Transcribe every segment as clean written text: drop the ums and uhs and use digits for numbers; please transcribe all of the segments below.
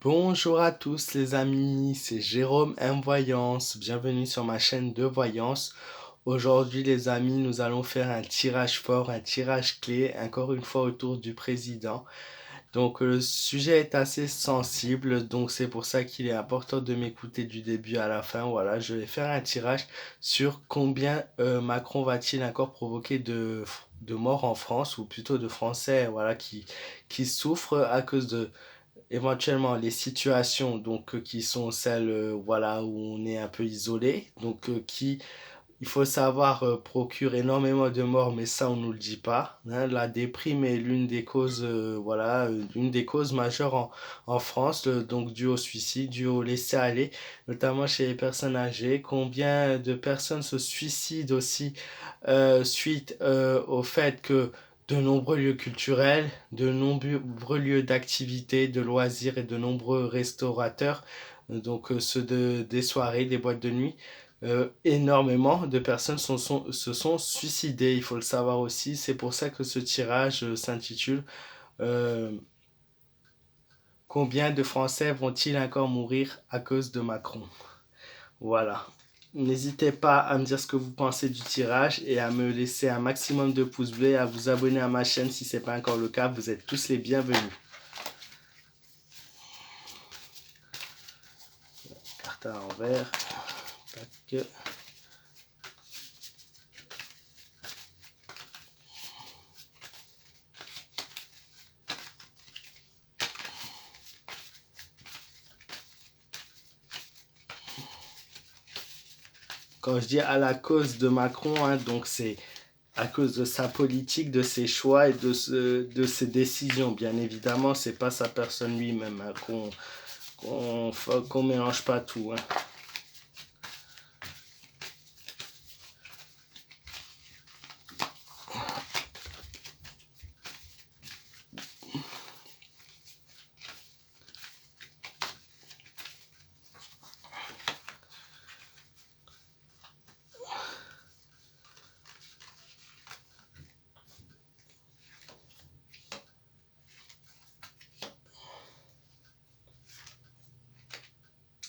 Bonjour à tous les amis, c'est Jérôme M Voyance. Bienvenue sur ma chaîne de voyance. Aujourd'hui les amis, nous allons faire un tirage fort, un tirage clé, encore une fois autour du président. Donc le sujet est assez sensible, donc c'est pour ça qu'il est important de m'écouter du début à la fin. Voilà, je vais faire un tirage sur combien Macron va-t-il encore provoquer de morts en France, ou plutôt de Français voilà, qui souffrent à cause de éventuellement les situations qui sont celles voilà où on est un peu isolé qui il faut savoir procure énormément de morts, mais ça on nous le dit pas, hein. La déprime est l'une des causes une des causes majeures en France, donc dû au suicide, dû au laisser aller, notamment chez les personnes âgées. Combien de personnes se suicident aussi suite au fait que de nombreux lieux culturels, de nombreux lieux d'activités, de loisirs et de nombreux restaurateurs, ceux des soirées, des boîtes de nuit, énormément de personnes se sont suicidées, il faut le savoir aussi. C'est pour ça que ce tirage s'intitule euh, Combien de Français vont-ils encore mourir à cause de Macron? Voilà. N'hésitez pas à me dire ce que vous pensez du tirage et à me laisser un maximum de pouces bleus et à vous abonner à ma chaîne si ce n'est pas encore le cas. Vous êtes tous les bienvenus. Carte à l'envers. Tac. Quand je dis à la cause de Macron, hein, donc c'est à cause de sa politique, de ses choix et de ses décisions. Bien évidemment, c'est pas sa personne lui-même, hein, qu'on mélange pas tout, hein.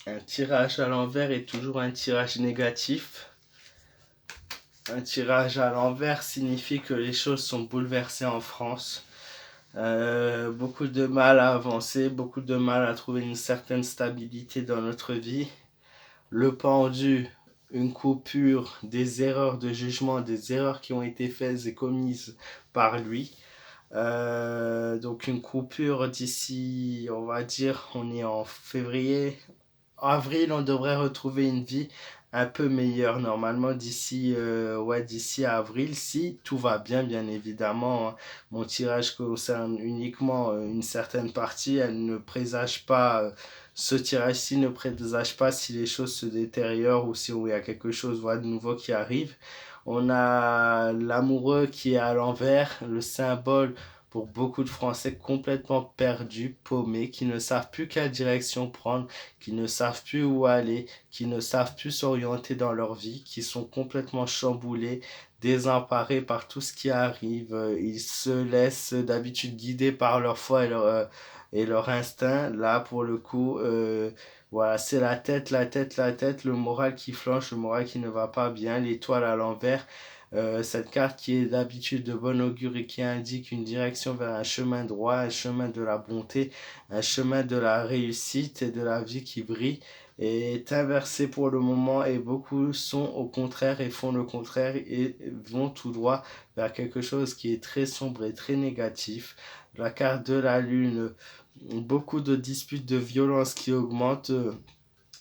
Un tirage à l'envers est toujours un tirage négatif. Un tirage à l'envers signifie que les choses sont bouleversées en France. Beaucoup de mal à avancer, beaucoup de mal à trouver une certaine stabilité dans notre vie. Le pendu, une coupure, des erreurs de jugement, des erreurs qui ont été faites et commises par lui. Donc une coupure d'ici, on va dire, on est en février, avril, on devrait retrouver une vie un peu meilleure normalement d'ici à avril, si tout va bien, bien évidemment, hein. Mon tirage concerne uniquement une certaine partie. Elle ne présage pas ce tirage-ci ne présage pas si les choses se détériorent ou si il y a quelque chose voilà, de nouveau qui arrive. On a l'amoureux qui est à l'envers, le symbole pour beaucoup de Français complètement perdus, paumés, qui ne savent plus quelle direction prendre, qui ne savent plus où aller, qui ne savent plus s'orienter dans leur vie, qui sont complètement chamboulés, désemparés par tout ce qui arrive. Ils se laissent d'habitude guider par leur foi et leur instinct. Là, pour le coup, voilà, c'est la tête, la tête, la tête, le moral qui flanche, le moral qui ne va pas bien, l'étoile à l'envers. Cette carte qui est d'habitude de bon augure et qui indique une direction vers un chemin droit, un chemin de la bonté, un chemin de la réussite et de la vie qui brille, est inversée pour le moment, et beaucoup sont au contraire et font le contraire et vont tout droit vers quelque chose qui est très sombre et très négatif. La carte de la lune, beaucoup de disputes, de violence qui augmentent,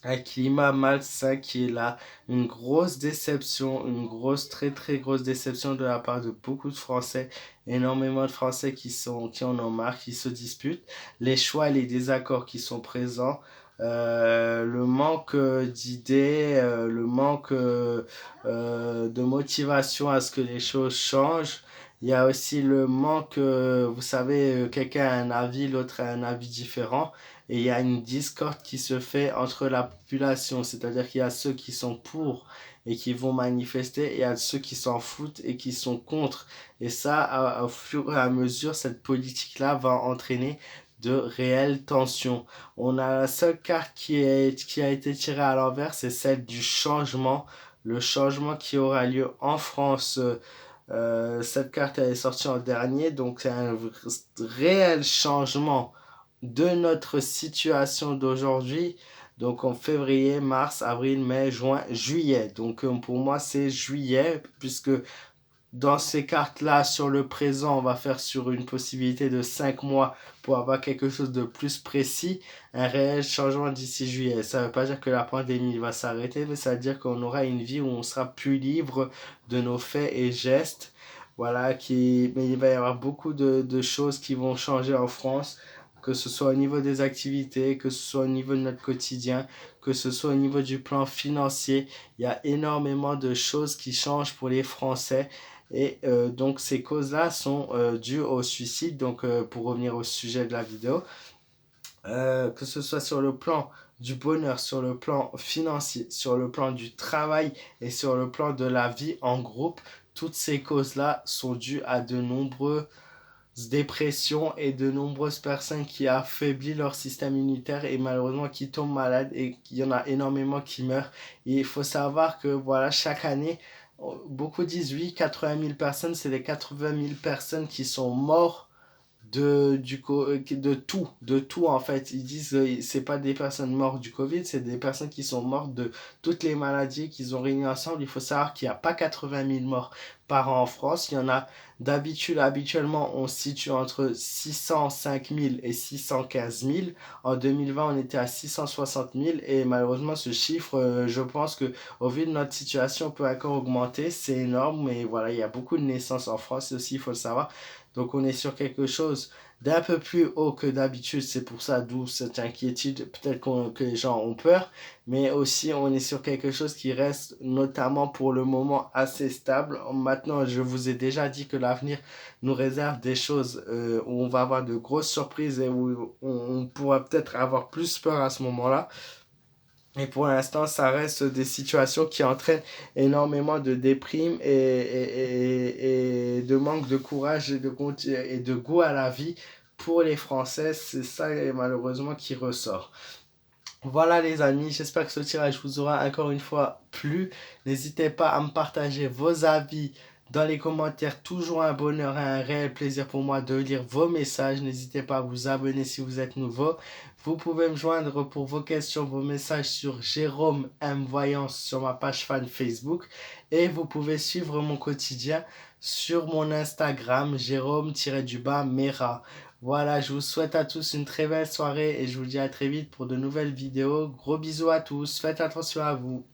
un climat malsain qui est là, une grosse déception, une grosse, très très grosse déception de la part de beaucoup de Français, énormément de Français qui en ont marre, qui se disputent, les choix et les désaccords qui sont présents, le manque d'idées, le manque de motivation à ce que les choses changent. Il y a aussi le manque, vous savez, quelqu'un a un avis, l'autre a un avis différent. Et il y a une discorde qui se fait entre la population, c'est-à-dire qu'il y a ceux qui sont pour et qui vont manifester, et il y a ceux qui s'en foutent et qui sont contre. Et ça, au fur et à mesure, cette politique-là va entraîner de réelles tensions. On a la seule carte qui a été tirée à l'envers, c'est celle du changement. Le changement qui aura lieu en France. Cette carte elle est sortie en dernier, donc c'est un réel changement de notre situation d'aujourd'hui. Donc en février, mars, avril, mai, juin, juillet. Donc pour moi c'est juillet, puisque dans ces cartes-là, sur le présent, on va faire sur une possibilité de 5 mois pour avoir quelque chose de plus précis, un réel changement d'ici juillet. Ça ne veut pas dire que la pandémie va s'arrêter, mais ça veut dire qu'on aura une vie où on sera plus libre de nos faits et gestes. Voilà, mais il va y avoir beaucoup de choses qui vont changer en France, que ce soit au niveau des activités, que ce soit au niveau de notre quotidien, que ce soit au niveau du plan financier. Il y a énormément de choses qui changent pour les Français. Et donc ces causes-là sont dues au suicide. Donc pour revenir au sujet de la vidéo, que ce soit sur le plan du bonheur, sur le plan financier, sur le plan du travail et sur le plan de la vie en groupe, toutes ces causes-là sont dues à de nombreuses dépressions et de nombreuses personnes qui affaiblissent leur système immunitaire et malheureusement qui tombent malades, et il y en a énormément qui meurent. Et il faut savoir que voilà, chaque année, beaucoup disent oui, 80 000 personnes, c'est les 80 000 personnes qui sont mortes de tout en fait. Ils disent c'est pas des personnes mortes du Covid, c'est des personnes qui sont mortes de toutes les maladies qu'ils ont réunies ensemble. Il faut savoir qu'il n'y a pas 80 000 morts par an en France. Il y en a habituellement, on se situe entre 605 000 et 615 000. En 2020, on était à 660 000 et malheureusement, ce chiffre, je pense que au vu de notre situation, peut encore augmenter. C'est énorme, mais voilà, il y a beaucoup de naissances en France aussi, il faut le savoir. Donc on est sur quelque chose d'un peu plus haut que d'habitude. C'est pour ça d'où cette inquiétude. Peut-être que les gens ont peur. Mais aussi on est sur quelque chose qui reste notamment pour le moment assez stable. Maintenant je vous ai déjà dit que l'avenir nous réserve des choses où on va avoir de grosses surprises et où on pourra peut-être avoir plus peur à ce moment-là. Et pour l'instant, ça reste des situations qui entraînent énormément de déprime et de manque de courage et de goût à la vie pour les Français. C'est ça malheureusement qui ressort. Voilà les amis, j'espère que ce tirage vous aura encore une fois plu. N'hésitez pas à me partager vos avis dans les commentaires. Toujours un bonheur et un réel plaisir pour moi de lire vos messages. N'hésitez pas à vous abonner si vous êtes nouveau. Vous pouvez me joindre pour vos questions, vos messages sur Jérôme M Voyance sur ma page fan Facebook. Et vous pouvez suivre mon quotidien sur mon Instagram, Jérôme-Mera. Voilà, je vous souhaite à tous une très belle soirée et je vous dis à très vite pour de nouvelles vidéos. Gros bisous à tous, faites attention à vous.